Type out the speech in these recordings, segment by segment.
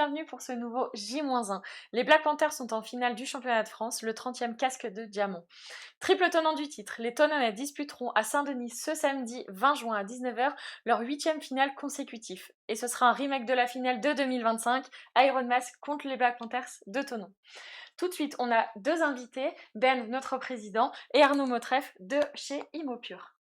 bienvenue pour ce nouveau J-1. Les Black Panthers sont en finale du championnat de France, le 30e casque de diamant. Triple tenant du titre, les Toannais disputeront à Saint-Denis ce samedi 20 juin à 19h leur 8e finale consécutif. Et ce sera un remake de la finale de 2025, Iron Mask contre les Black Panthers de Thonon. Tout de suite, on a deux invités, Ben, notre président, et Arnaud Motreff de chez Immopure.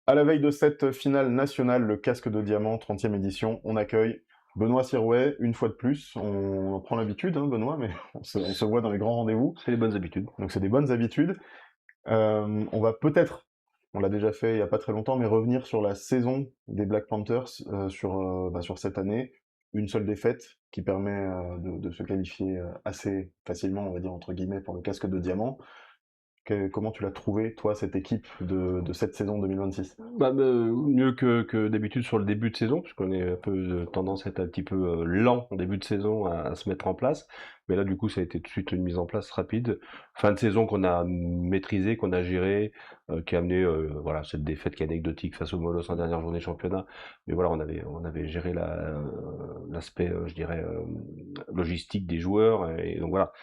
À la veille de cette finale nationale, le casque de diamant, 30e édition, on accueille Benoît Sirouet, une fois de plus. On prend l'habitude, hein, Benoît, mais on se voit dans les grands rendez-vous. C'est les bonnes habitudes. Donc c'est des bonnes habitudes. On va peut-être, on l'a déjà fait il n'y a pas très longtemps, mais revenir sur la saison des Black Panthers sur cette année. Une seule défaite qui permet de se qualifier assez facilement, on va dire, entre guillemets, pour le casque de diamant. Comment tu l'as trouvé, toi, cette équipe de cette saison 2026? Mieux que d'habitude sur le début de saison, puisqu'on est un peu tendance à être un petit peu lent en début de saison à se mettre en place. Mais là, du coup, ça a été tout de suite une mise en place rapide. Fin de saison qu'on a maîtrisée, qu'on a gérée, qui a amené cette défaite qui est anecdotique face au Molos en dernière journée de championnat. Mais voilà, on avait géré l'aspect, je dirais, logistique des joueurs. Et donc voilà.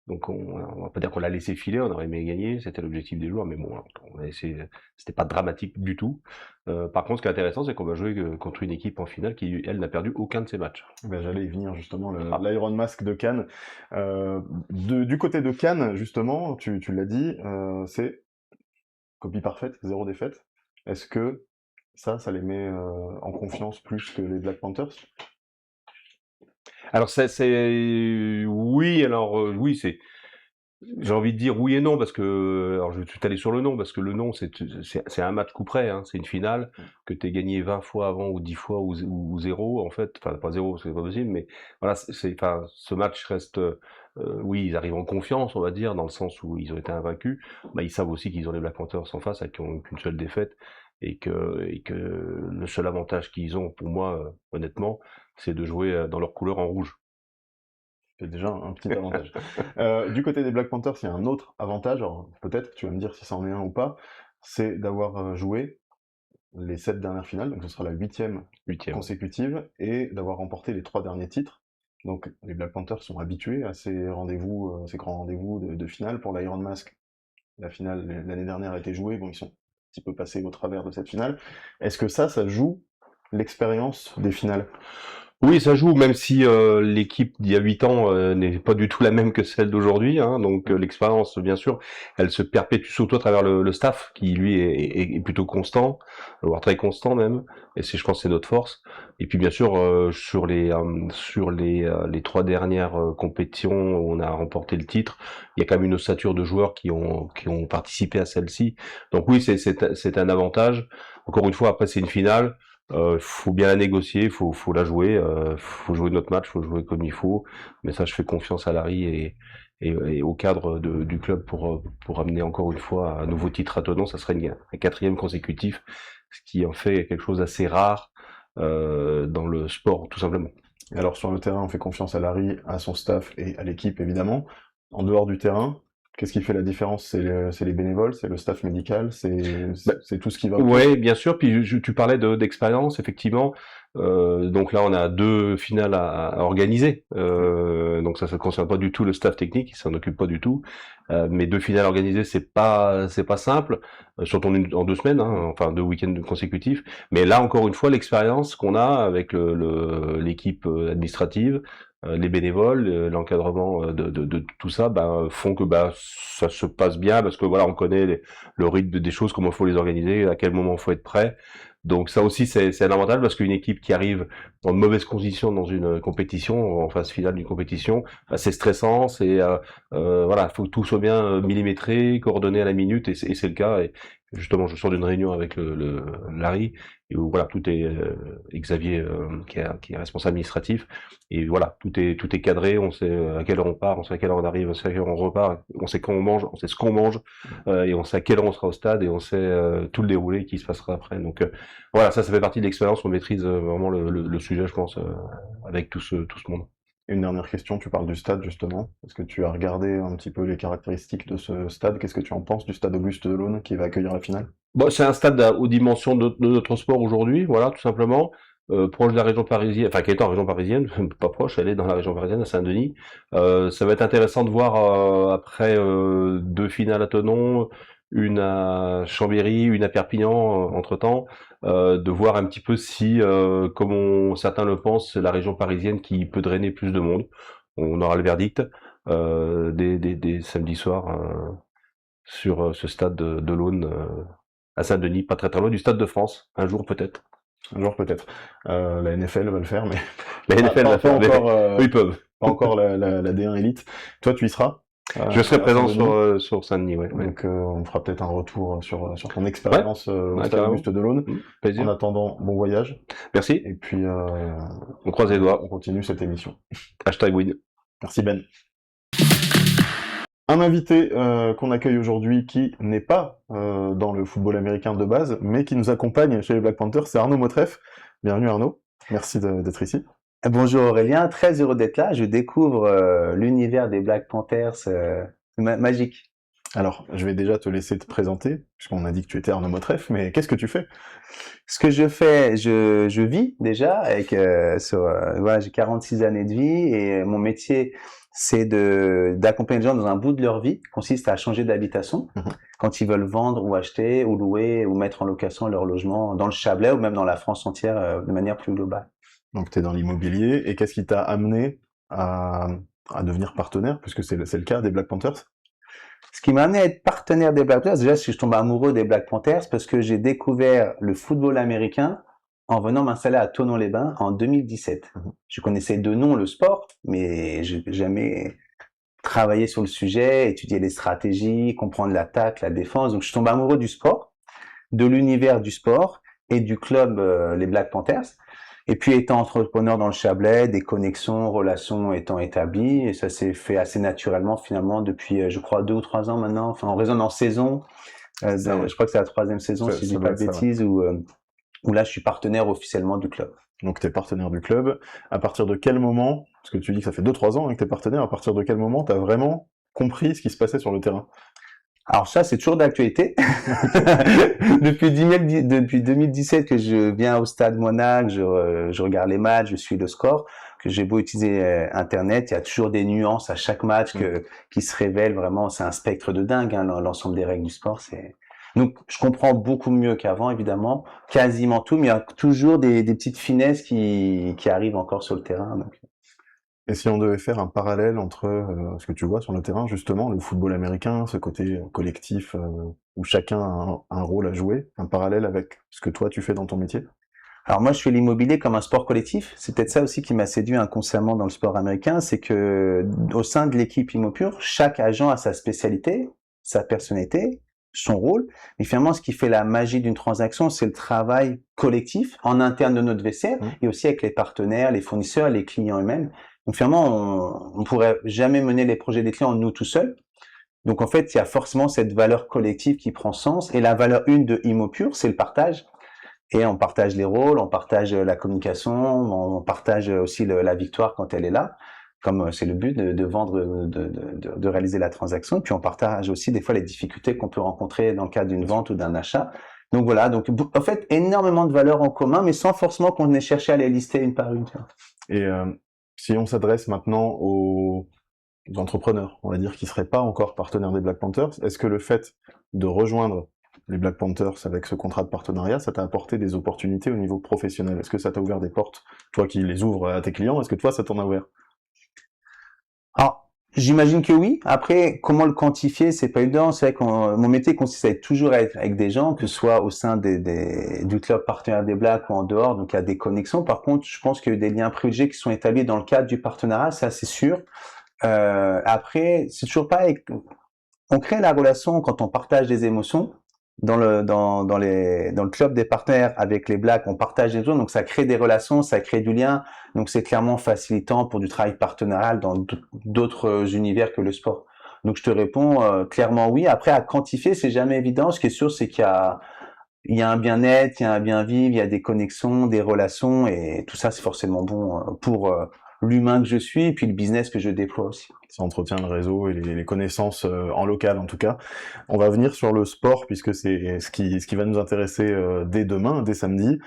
Donc on va pas dire qu'on l'a laissé filer, on aurait aimé gagner, c'était l'objectif des joueurs, mais bon, on a essayé, c'était pas dramatique du tout. Par contre, ce qui est intéressant, c'est qu'on va jouer contre une équipe en finale qui, elle, n'a perdu aucun de ses matchs. Ben, j'allais y venir justement, l'Iron Mask de Cannes. Du côté de Cannes, justement, tu l'as dit, c'est copie parfaite, 0 défaite. Est-ce que ça les met en confiance plus que les Black Panthers? Alors oui, c'est j'ai envie de dire oui et non parce que alors je vais tout aller sur le non parce que le non c'est un match coup près, hein, c'est une finale que tu gagné 20 fois avant ou 10 fois ou 0 en fait, enfin pas 0 c'est pas possible, mais voilà, ce match reste oui, ils arrivent en confiance, on va dire, dans le sens où ils ont été invaincus. Ils savent aussi qu'ils ont les Black Panthers en face, qui ont qu'une seule défaite, et que le seul avantage qu'ils ont, pour moi, honnêtement, c'est de jouer dans leur couleur en rouge. C'est déjà un petit avantage. Du côté des Black Panthers, il y a un autre avantage, alors peut-être, tu vas me dire si c'en est un ou pas, c'est d'avoir joué les 7 dernières finales, donc ce sera la 8e consécutive, et d'avoir remporté les 3 derniers titres. Donc les Black Panthers sont habitués à ces rendez-vous, ces grands rendez-vous de finale. Pour l'Iron Mask, la finale l'année dernière a été jouée, bon, ils sont un petit peu passés au travers de cette finale. Est-ce que ça joue l'expérience des finales? Oui, ça joue, même si l'équipe d'il y a 8 ans n'est pas du tout la même que celle d'aujourd'hui, hein, donc l'expérience, bien sûr, elle se perpétue surtout à travers le staff, qui lui est plutôt constant, voire très constant même, et je pense que c'est notre force. Et puis bien sûr, sur les 3 dernières compétitions où on a remporté le titre, il y a quand même une ossature de joueurs qui ont participé à celle-ci. Donc oui, c'est un avantage. Encore une fois, après c'est une finale. Faut bien la négocier, faut la jouer, faut jouer notre match, faut jouer comme il faut. Mais ça, je fais confiance à Larry et au cadre du club pour amener encore une fois un nouveau titre à Thonon. Ça serait un 4e consécutif, ce qui en fait quelque chose d'assez rare dans le sport, tout simplement. Et alors sur le terrain, on fait confiance à Larry, à son staff et à l'équipe évidemment. En dehors du terrain, qu'est-ce qui fait la différence? C'est les bénévoles, c'est le staff médical, c'est tout ce qui va autour. Oui, bien sûr. Puis tu parlais d'expérience, effectivement. Donc là, on a 2 finales à organiser. Donc ça concerne pas du tout le staff technique, il s'en occupe pas du tout. Mais 2 finales organisées, c'est pas simple. Surtout en 2 semaines, hein, enfin 2 week-ends consécutifs. Mais là, encore une fois, l'expérience qu'on a avec l'équipe administrative, les bénévoles, l'encadrement de tout ça, font que ça se passe bien parce que voilà, on connaît le rythme des choses, comment il faut les organiser, à quel moment il faut être prêt. Donc ça aussi c'est un avantage parce qu'une équipe qui arrive en mauvaise condition dans une compétition, en phase finale d'une compétition, c'est stressant, voilà, faut que tout soit bien millimétré, coordonné à la minute, et c'est le cas. Et justement, je sors d'une réunion avec le Larry, et où voilà, tout est Xavier qui est responsable administratif, et voilà, tout est cadré, on sait à quelle heure on part, on sait à quelle heure on arrive, on sait à quelle heure on repart, on sait quand on mange, on sait ce qu'on mange, et on sait à quelle heure on sera au stade, et on sait tout le déroulé qui se passera après. Donc voilà, ça fait partie de l'expérience, on maîtrise vraiment le sujet, je pense, avec tout ce monde. Une dernière question, tu parles du stade justement. Est-ce que tu as regardé un petit peu les caractéristiques de ce stade? Qu'est-ce que tu en penses du stade Auguste Delaune qui va accueillir la finale? Bon, c'est un stade aux dimensions de notre sport aujourd'hui, voilà, tout simplement. proche de la région parisienne, enfin qui est en région parisienne, pas proche, elle est dans la région parisienne, à Saint-Denis. Ça va être intéressant de voir après 2 finales à Thonon, une à Chambéry, une à Perpignan entre-temps, de voir un petit peu si, certains le pensent, c'est la région parisienne qui peut drainer plus de monde. On aura le verdict des samedis soirs sur ce stade de l'Aune à Saint-Denis, pas très très loin du Stade de France, un jour peut-être. Un jour peut-être. La NFL va le faire, mais La NFL pas va faire, encore, eux, ils peuvent. pas encore la D1 Elite. Toi, tu y seras Je serai à présent Saint-Denis. sur Saint-Denis, ouais. Donc, on fera peut-être un retour sur ton expérience au Ouais, Stade carrément. Auguste Delaune. En Plaisir. attendant, bon voyage. Merci. Et puis, On croise les doigts. on continue cette émission. #win. Merci Ben. Un invité qu'on accueille aujourd'hui qui n'est pas dans le football américain de base, mais qui nous accompagne chez les Black Panthers, c'est Arnaud Motreff. Bienvenue Arnaud, merci d'être ici. Bonjour Aurélien, très heureux d'être là. Je découvre l'univers des Black Panthers, magique. Alors, je vais déjà te laisser te présenter, puisqu'on a dit que tu étais Arnaud Motreff, mais qu'est-ce que tu fais? Ce que je fais, je vis déjà avec voilà, j'ai 46 années de vie et mon métier c'est d'accompagner les gens dans un bout de leur vie, qui consiste à changer d'habitation quand ils veulent vendre ou acheter ou louer ou mettre en location leur logement dans le Chablais ou même dans la France entière de manière plus globale. Donc tu es dans l'immobilier, et qu'est-ce qui t'a amené à devenir partenaire, puisque c'est le cas des Black Panthers? Ce qui m'a amené à être partenaire des Black Panthers, déjà, c'est que je tombe amoureux des Black Panthers parce que j'ai découvert le football américain en venant m'installer à Thonon-les-Bains en 2017. Je connaissais de nom le sport, mais je n'ai jamais travaillé sur le sujet, étudié les stratégies, comprendre l'attaque, la défense. Donc, je tombe amoureux du sport, de l'univers du sport et du club, les Black Panthers. Et puis, étant entrepreneur dans le Chablais, des connexions, relations étant établies, et ça s'est fait assez naturellement finalement depuis, je crois, 2 ou 3 ans maintenant. Enfin, on raisonne en saison. Je crois que c'est la 3e saison, si je dis pas de bêtises, où là, je suis partenaire officiellement du club. Donc, tu es partenaire du club. À partir de quel moment, parce que tu dis que ça fait 2-3 ans que tu es partenaire, à partir de quel moment tu as vraiment compris ce qui se passait sur le terrain? Alors ça, c'est toujours d'actualité. depuis 2017 que je viens au Stade Monac, je regarde les matchs, je suis le score, que j'ai beau utiliser Internet, il y a toujours des nuances à chaque match qui se révèlent vraiment. C'est un spectre de dingue, hein, l'ensemble des règles du sport. Donc, je comprends beaucoup mieux qu'avant, évidemment, quasiment tout, mais il y a toujours des petites finesses qui arrivent encore sur le terrain. Donc. Et si on devait faire un parallèle entre ce que tu vois sur le terrain, justement, le football américain, ce côté collectif où chacun a un rôle à jouer, un parallèle avec ce que toi tu fais dans ton métier? Alors moi, je fais l'immobilier comme un sport collectif. C'est peut-être ça aussi qui m'a séduit inconsciemment dans le sport américain, c'est que au sein de l'équipe ImmoPure, chaque agent a sa spécialité, sa personnalité, son rôle. Mais finalement, ce qui fait la magie d'une transaction, c'est le travail collectif en interne de notre vestiaire et aussi avec les partenaires, les fournisseurs, les clients eux-mêmes. Donc finalement, on pourrait jamais mener les projets des clients nous tout seuls. Donc en fait, il y a forcément cette valeur collective qui prend sens. Et la valeur 1 de ImmoPure, c'est le partage. Et on partage les rôles, on partage la communication, on partage aussi la victoire quand elle est là, comme c'est le but de vendre, de réaliser la transaction. Puis on partage aussi des fois les difficultés qu'on peut rencontrer dans le cadre d'une vente ou d'un achat. Donc voilà, donc en fait énormément de valeurs en commun, mais sans forcément qu'on ait cherché à les lister une par une. Et si on s'adresse maintenant aux entrepreneurs, on va dire, qui seraient pas encore partenaires des Black Panthers, est-ce que le fait de rejoindre les Black Panthers avec ce contrat de partenariat, ça t'a apporté des opportunités au niveau professionnel? Est-ce que ça t'a ouvert des portes, toi qui les ouvres à tes clients, est-ce que toi ça t'en a ouvert? Alors, j'imagine que oui. Après, comment le quantifier, c'est pas évident. C'est vrai que mon métier consiste à être toujours avec des gens, que ce soit au sein du club partenaire des Blacks ou en dehors, donc il y a des connexions. Par contre, je pense qu'il y a eu des liens privilégiés qui sont établis dans le cadre du partenariat, ça c'est sûr. Après, c'est toujours pareil. On crée la relation quand on partage des émotions. Dans le club des partenaires avec les Blacks, on partage des choses, donc ça crée des relations, ça crée du lien, donc c'est clairement facilitant pour du travail partenarial dans d'autres univers que le sport. Donc je te réponds clairement oui. Après, à quantifier, c'est jamais évident. Ce qui est sûr, c'est qu'il y a un bien-être, il y a un bien-vivre, il y a des connexions, des relations, et tout ça, c'est forcément bon pour l'humain que je suis, et puis le business que je déploie aussi. Ça entretient le réseau et les connaissances en local en tout cas. On va venir sur le sport puisque c'est ce qui va nous intéresser dès demain, dès samedi.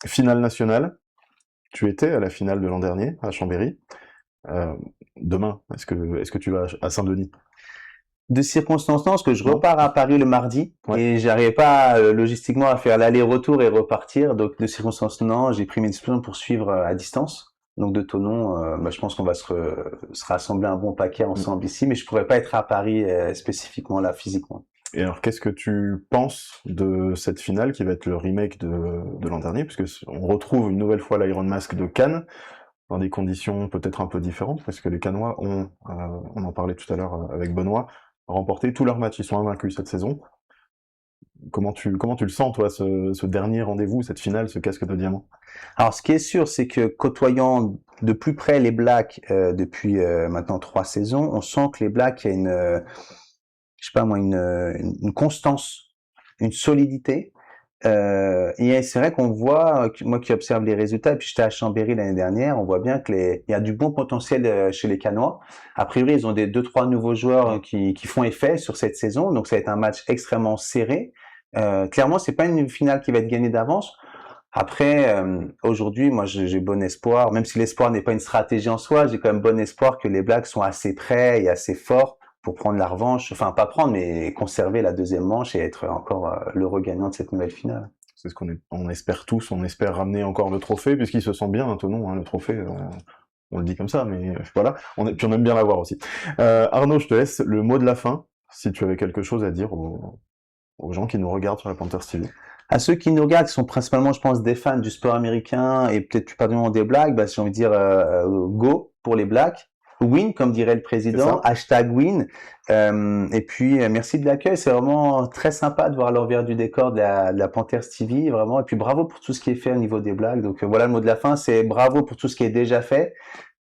Finale nationale, tu étais à la finale de l'an dernier, à Chambéry. Demain, est-ce que tu vas à Saint-Denis? De circonstances, non, parce que je Non. repars à Paris le mardi Ouais. et j'arrivais pas logistiquement à faire l'aller-retour et repartir. Donc, de circonstances, non, j'ai pris mes dispositions pour suivre à distance. Donc, de Thonon, je pense qu'on va se rassembler un bon paquet ensemble ici, mais je pourrais pas être à Paris spécifiquement là, physiquement. Et alors, qu'est-ce que tu penses de cette finale qui va être le remake de l'an dernier, puisque on retrouve une nouvelle fois l'Iron Mask de Cannes, dans des conditions peut-être un peu différentes, parce que les Cannois ont, on en parlait tout à l'heure avec Benoît, remporté tous leurs matchs, ils sont invaincus cette saison. Comment tu le sens, toi, ce dernier rendez-vous, cette finale, ce casque de diamant? Alors, ce qui est sûr, c'est que côtoyant de plus près les Blacks depuis maintenant 3 saisons, on sent que les Blacks, il y a je sais pas moi, une constance, une solidité. Et c'est vrai qu'on voit, moi qui observe les résultats, et puis j'étais à Chambéry l'année dernière, on voit bien que il y a du bon potentiel chez les Cannois. A priori, ils ont 2-3 nouveaux joueurs qui font effet sur cette saison, donc ça va être un match extrêmement serré. Clairement, c'est pas une finale qui va être gagnée d'avance. Après, aujourd'hui, moi, j'ai bon espoir, même si l'espoir n'est pas une stratégie en soi, j'ai quand même bon espoir que les Blacks sont assez prêts et assez forts pour prendre la revanche, enfin pas prendre, mais conserver la deuxième manche et être encore l'heureux gagnant de cette nouvelle finale. C'est ce on espère tous, on espère ramener encore le trophée, puisqu'il se sent bien, Thonon, hein, le trophée, on le dit comme ça, mais voilà, puis on aime bien l'avoir aussi. Arnaud, je te laisse le mot de la fin, si tu avais quelque chose à dire aux gens qui nous regardent sur la Panthers TV. À ceux qui nous regardent, qui sont principalement, je pense, des fans du sport américain et peut-être plus particulièrement des Blacks, j'ai envie de dire go pour les Blacks. Win, comme dirait le président, #win. Et puis, merci de l'accueil. C'est vraiment très sympa de voir l'envers du décor de la Panthers TV, vraiment. Et puis, bravo pour tout ce qui est fait au niveau des Blacks. Donc, voilà, le mot de la fin, c'est bravo pour tout ce qui est déjà fait.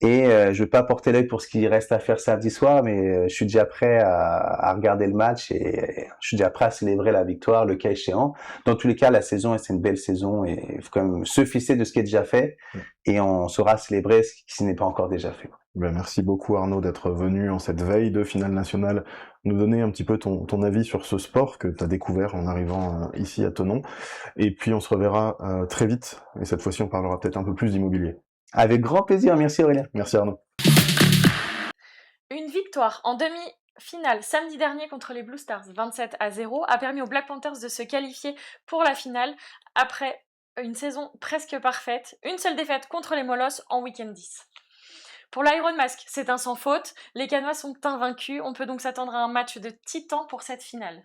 Et je vais pas porter l'œil pour ce qui reste à faire samedi soir, mais je suis déjà prêt à regarder le match et je suis déjà prêt à célébrer la victoire, le cas échéant. Dans tous les cas, la saison, c'est une belle saison et il faut quand même se fisser de ce qui est déjà fait et on saura célébrer ce qui n'est pas encore déjà fait. Ben, merci beaucoup Arnaud d'être venu en cette veille de finale nationale nous donner un petit peu ton avis sur ce sport que tu as découvert en arrivant ici à Thonon. Et puis on se reverra très vite et cette fois-ci on parlera peut-être un peu plus d'immobilier. Avec grand plaisir, merci Aurélien. Merci Arnaud. Une victoire en demi-finale samedi dernier contre les Blue Stars, 27-0, a permis aux Black Panthers de se qualifier pour la finale après une saison presque parfaite, une seule défaite contre les Molosses en week-end 10. Pour l'Iron Mask, c'est un sans faute, les Cannois sont invaincus, on peut donc s'attendre à un match de titan pour cette finale.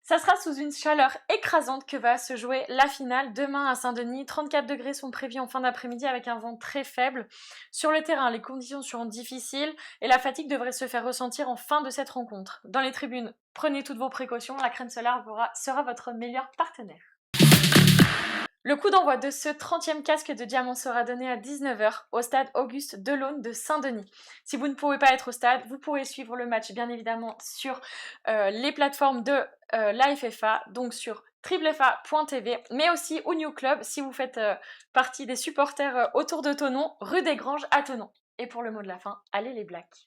Ça sera sous une chaleur écrasante que va se jouer la finale demain à Saint-Denis. 34 degrés sont prévus en fin d'après-midi avec un vent très faible. Sur le terrain, les conditions seront difficiles et la fatigue devrait se faire ressentir en fin de cette rencontre. Dans les tribunes, prenez toutes vos précautions, la crème solaire sera votre meilleur partenaire. Le coup d'envoi de ce 30e casque de diamant sera donné à 19h au stade Auguste Delaune de Saint-Denis. Si vous ne pouvez pas être au stade, vous pourrez suivre le match bien évidemment sur les plateformes de la FFA, donc sur www.fa.tv, mais aussi au New Club si vous faites partie des supporters autour de Thonon, rue des Granges à Thonon. Et pour le mot de la fin, allez les Blacks!